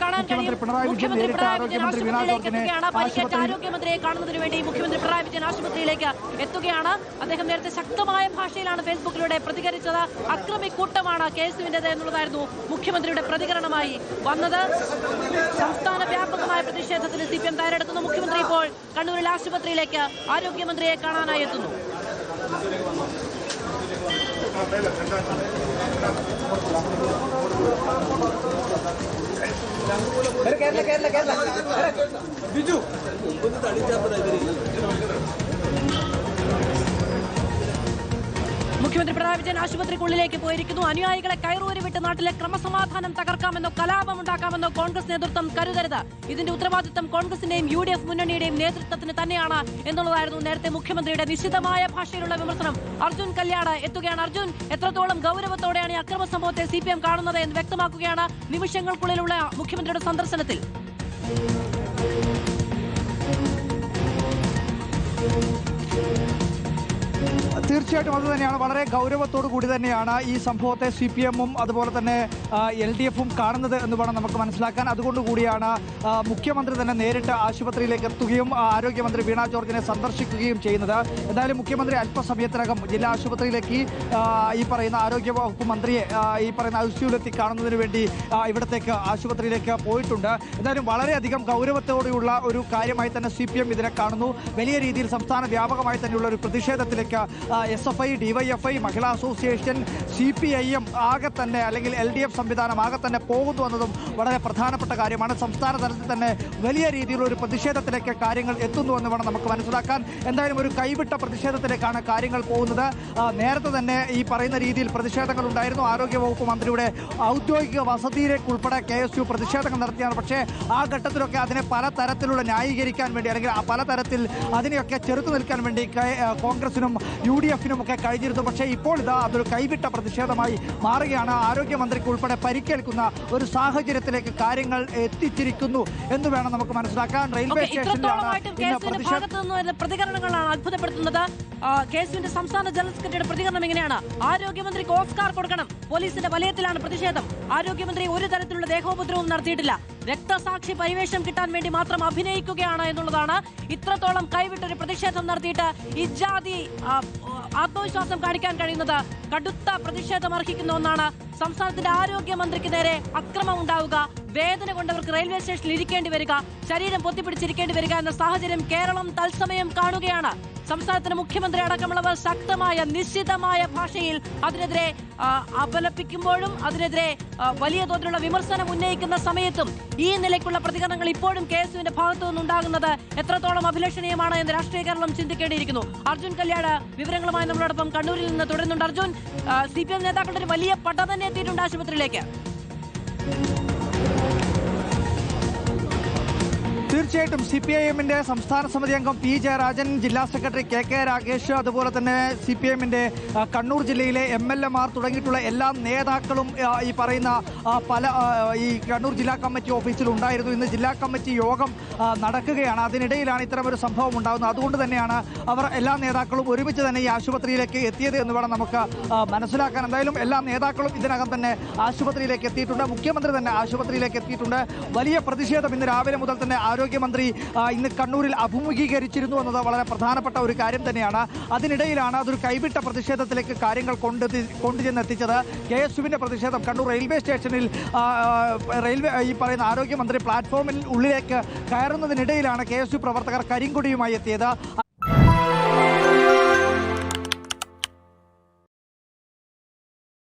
മുഖ്യമന്ത്രി പിണറായി വിജയൻ നേരിട്ട് ആരോഗ്യമന്ത്രി വീണ ജോർജിനെ ആരോഗ്യമന്ത്രിയെ കാണുന്നതിന് വേണ്ടി മുഖ്യമന്ത്രി പിണറായി വിജയൻ ആശുപത്രിയിലേക്ക് എത്തുകയാണ്. അദ്ദേഹം നേരത്തെ ശക്തമായ ഭാഷയിലാണ് ഫേസ്ബുക്കിലൂടെ പ്രതികരിച്ചത്. അക്രമി കൂട്ടമാണ് കേസുവിന്റേത് എന്നുള്ളതായിരുന്നു മുഖ്യമന്ത്രിയുടെ പ്രതികരണമായി വന്നത്. സംസ്ഥാന വ്യാപകമായ പ്രതിഷേധത്തിന് CPM തയ്യാറെടുക്കുന്നു. മുഖ്യമന്ത്രി ഇപ്പോൾ കണ്ണൂരിൽ ആശുപത്രിയിലേക്ക് ആരോഗ്യമന്ത്രിയെ കാണാനായി എത്തുന്നു. ബിജു ഒന്ന് തടിച്ചാൽ മുഖ്യമന്ത്രി പിണറായി വിജയൻ ആശുപത്രിക്കുള്ളിലേക്ക് പോയിരിക്കുന്നു. അനുയായികളെ കയറൂരി വിട്ട് നാട്ടിലെ ക്രമസമാധാനം തകർക്കാമെന്നോ കലാപമുണ്ടാക്കാമെന്നോ കോൺഗ്രസ് നേതൃത്വം കരുതരുത്. ഇതിന്റെ ഉത്തരവാദിത്തം കോൺഗ്രസിന്റെയും UDF മുന്നണിയുടെയും നേതൃത്വത്തിന് തന്നെയാണ് എന്നുള്ളതായിരുന്നു നേരത്തെ മുഖ്യമന്ത്രിയുടെ നിശിതമായ ഭാഷയിലുള്ള വിമർശനം. അർജുൻ കല്യാട് എത്തുകയാണ്. അർജുൻ, എത്രത്തോളം ഗൗരവത്തോടെയാണ് ഈ അക്രമ സംഭവത്തെ CPM കാണുന്നത് എന്ന് വ്യക്തമാക്കുകയാണ് നിമിഷങ്ങൾക്കുള്ളിലുള്ള മുഖ്യമന്ത്രിയുടെ സന്ദർശനത്തിൽ. തീർച്ചയായിട്ടും അത് തന്നെയാണ്. വളരെ ഗൗരവത്തോടു കൂടി തന്നെയാണ് ഈ സംഭവത്തെ CPM-ഉം അതുപോലെ തന്നെ LDF-ഉം കാണുന്നത് എന്ന് വേണം നമുക്ക് മനസ്സിലാക്കാൻ. അതുകൊണ്ടുകൂടിയാണ് മുഖ്യമന്ത്രി തന്നെ നേരിട്ട് ആശുപത്രിയിലേക്ക് എത്തുകയും ആരോഗ്യമന്ത്രി വീണ ജോർജിനെ സന്ദർശിക്കുകയും ചെയ്യുന്നത്. എന്തായാലും മുഖ്യമന്ത്രി അല്പസമയത്തിനകം ജില്ലാ ആശുപത്രിയിലേക്ക് ഈ പറയുന്ന ആരോഗ്യവകുപ്പ് മന്ത്രിയെ ഈ പറയുന്ന ICU-ലെത്തി കാണുന്നതിന് വേണ്ടി ഇവിടത്തേക്ക് ആശുപത്രിയിലേക്ക് പോയിട്ടുണ്ട്. എന്തായാലും വളരെയധികം ഗൗരവത്തോടെയുള്ള ഒരു കാര്യമായി തന്നെ CPM ഇതിനെ കാണുന്നു. വലിയ രീതിയിൽ സംസ്ഥാന വ്യാപകമായി തന്നെയുള്ള ഒരു പ്രതിഷേധത്തിലേക്ക് SFI, DYFI, മഹിളാ അസോസിയേഷൻ, CPIM ആകെ തന്നെ അല്ലെങ്കിൽ LDF സംവിധാനം ആകെ തന്നെ പോകുന്നു എന്നതും വളരെ പ്രധാനപ്പെട്ട കാര്യമാണ്. സംസ്ഥാന തലത്തിൽ തന്നെ വലിയ രീതിയിലുള്ള ഒരു പ്രതിഷേധത്തിലേക്ക് കാര്യങ്ങൾ എത്തുന്നു എന്ന് വേണം നമുക്ക് മനസ്സിലാക്കാൻ. എന്തായാലും ഒരു കൈവിട്ട പ്രതിഷേധത്തിലേക്കാണ് കാര്യങ്ങൾ പോകുന്നത്. നേരത്തെ തന്നെ ഈ പറയുന്ന രീതിയിൽ പ്രതിഷേധങ്ങൾ ഉണ്ടായിരുന്നു. ആരോഗ്യവകുപ്പ് മന്ത്രിയുടെ ഔദ്യോഗിക വസതിയിലേക്ക് ഉൾപ്പെടെ KSU പ്രതിഷേധങ്ങൾ നടത്തിയാണ്. പക്ഷേ ആ ഘട്ടത്തിലൊക്കെ അതിനെ പലതരത്തിലുള്ള ന്യായീകരിക്കാൻ വേണ്ടി അല്ലെങ്കിൽ പലതരത്തിൽ അതിനെയൊക്കെ ചെറുത്തു നിൽക്കാൻ വേണ്ടി കോൺഗ്രസിനും UDF-നും ഒക്കെ കഴിഞ്ഞിരുന്നു. പക്ഷേ ഇപ്പോൾ ഇതാ അതൊരു കൈവിട്ട പ്രതിഷേധമായി മാറുകയാണ്. ആരോഗ്യമന്ത്രിക്ക് ഉൾപ്പെടെ പരിക്കേൽക്കുന്ന ഒരു സാഹചര്യത്തിലേക്ക് കാര്യങ്ങൾ എത്തിച്ചിരിക്കുന്നു എന്ന് വേണം നമുക്ക് മനസ്സിലാക്കാൻ. റെയിൽവേ സ്റ്റേഷനിലാണ് പ്രതികരണങ്ങളാണ് അത്ഭുതപ്പെടുത്തുന്നത്. KSUവിന്റെ സംസ്ഥാന ജനറൽ സെക്രട്ടറിയുടെ പ്രതികരണം ഇങ്ങനെയാണ്: ആരോഗ്യമന്ത്രിക്ക് ഓസ്കാർ കൊടുക്കണം. പോലീസിന്റെ വലയത്തിലാണ് പ്രതിഷേധം. ആരോഗ്യമന്ത്രി ഒരു തരത്തിലുള്ള ദേഹോപദ്രവവും നടത്തിയിട്ടില്ല. രക്തസാക്ഷി പരിവേഷം കിട്ടാൻ വേണ്ടി മാത്രം അഭിനയിക്കുകയാണ് എന്നുള്ളതാണ്. ഇത്രത്തോളം കൈവിട്ടൊരു പ്രതിഷേധം നടത്തിയിട്ട് ഇജാതി ആത്മവിശ്വാസം കാണിക്കാൻ കഴിയുന്നത് കടുത്ത പ്രതിഷേധം അർഹിക്കുന്ന ഒന്നാണ്. സംസ്ഥാനത്തിന്റെ ആരോഗ്യമന്ത്രിക്ക് നേരെ അക്രമം ഉണ്ടാവുക, വേദന കൊണ്ടവർക്ക് റെയിൽവേ സ്റ്റേഷനിൽ ഇരിക്കേണ്ടി വരിക, ശരീരം പൊത്തിപ്പിടിച്ചിരിക്കേണ്ടി വരിക എന്ന സാഹചര്യം കേരളം തത്സമയം കാണുകയാണ്. സംസ്ഥാനത്തിന്റെ മുഖ്യമന്ത്രി അടക്കമുള്ളവർ ശക്തമായ നിശ്ചിതമായ ഭാഷയിൽ അതിനെതിരെ അപലപിക്കുമ്പോഴും അതിനെതിരെ വലിയ തോതിലുള്ള വിമർശനം ഉന്നയിക്കുന്ന സമയത്തും ഈ നിലയ്ക്കുള്ള പ്രതികരണങ്ങൾ ഇപ്പോഴും KSUവിന്റെ ഭാഗത്തു നിന്നുണ്ടാകുന്നത് എത്രത്തോളം അഭിലഷണീയമാണ് എന്ന് രാഷ്ട്രീയ കേരളം ചിന്തിക്കേണ്ടിയിരിക്കുന്നു. അർജുൻ കല്യാട് വിവരങ്ങളുമായി നമ്മളോടൊപ്പം കണ്ണൂരിൽ നിന്ന് തുടരുന്നുണ്ട്. അർജുൻ, CPM നേതാക്കളുടെ ഒരു വലിയ പട തന്നെ എത്തിയിട്ടുണ്ട് ആശുപത്രിയിലേക്ക്. തീർച്ചയായിട്ടും CPIM-ന്റെ സംസ്ഥാന സമിതി അംഗം P. ജയരാജൻ, ജില്ലാ സെക്രട്ടറി KK രാഗേഷ്, അതുപോലെ തന്നെ CPM-ന്റെ കണ്ണൂർ ജില്ലയിലെ MLA-മാർ തുടങ്ങിയിട്ടുള്ള എല്ലാ നേതാക്കളും ഈ പറയുന്ന ഈ കണ്ണൂർ ജില്ലാ കമ്മിറ്റി ഓഫീസിൽ ഉണ്ടായിരുന്നു. ഇന്ന് ജില്ലാ കമ്മിറ്റി യോഗം നടക്കുകയാണ്. അതിനിടയിലാണ് ഇത്തരമൊരു സംഭവം ഉണ്ടാകുന്നത്. അതുകൊണ്ട് തന്നെയാണ് അവർ എല്ലാ നേതാക്കളും ഒരുമിച്ച് തന്നെ ഈ ആശുപത്രിയിലേക്ക് എത്തിയത് എന്ന് വേണം നമുക്ക് മനസ്സിലാക്കാൻ. എന്തായാലും എല്ലാ നേതാക്കളും ഇതിനകം തന്നെ ആശുപത്രിയിലേക്ക് എത്തിയിട്ടുണ്ട്. മുഖ്യമന്ത്രി തന്നെ ആശുപത്രിയിലേക്ക് എത്തിയിട്ടുണ്ട്. വലിയ പ്രതിഷേധം ഇന്ന് രാവിലെ മുതൽ തന്നെ ആരോഗ്യമന്ത്രി ഇന്ന് കണ്ണൂരിൽ അഭിമുഖീകരിച്ചിരുന്നു എന്നത് വളരെ പ്രധാനപ്പെട്ട ഒരു കാര്യം തന്നെയാണ്. അതിനിടയിലാണ് അതൊരു കൈവിട്ട പ്രതിഷേധത്തിലേക്ക് കാര്യങ്ങൾ കൊണ്ടുചെന്നെത്തിച്ചത്. KSUവിന്റെ പ്രതിഷേധം കണ്ണൂർ റെയിൽവേ സ്റ്റേഷനിൽ ഈ പറയുന്ന ആരോഗ്യമന്ത്രി പ്ലാറ്റ്ഫോമിൽ ഉള്ളിലേക്ക് കയറുന്നതിനിടയിലാണ് KSU പ്രവർത്തകർ കരിങ്കൊടിയുമായി എത്തിയത്.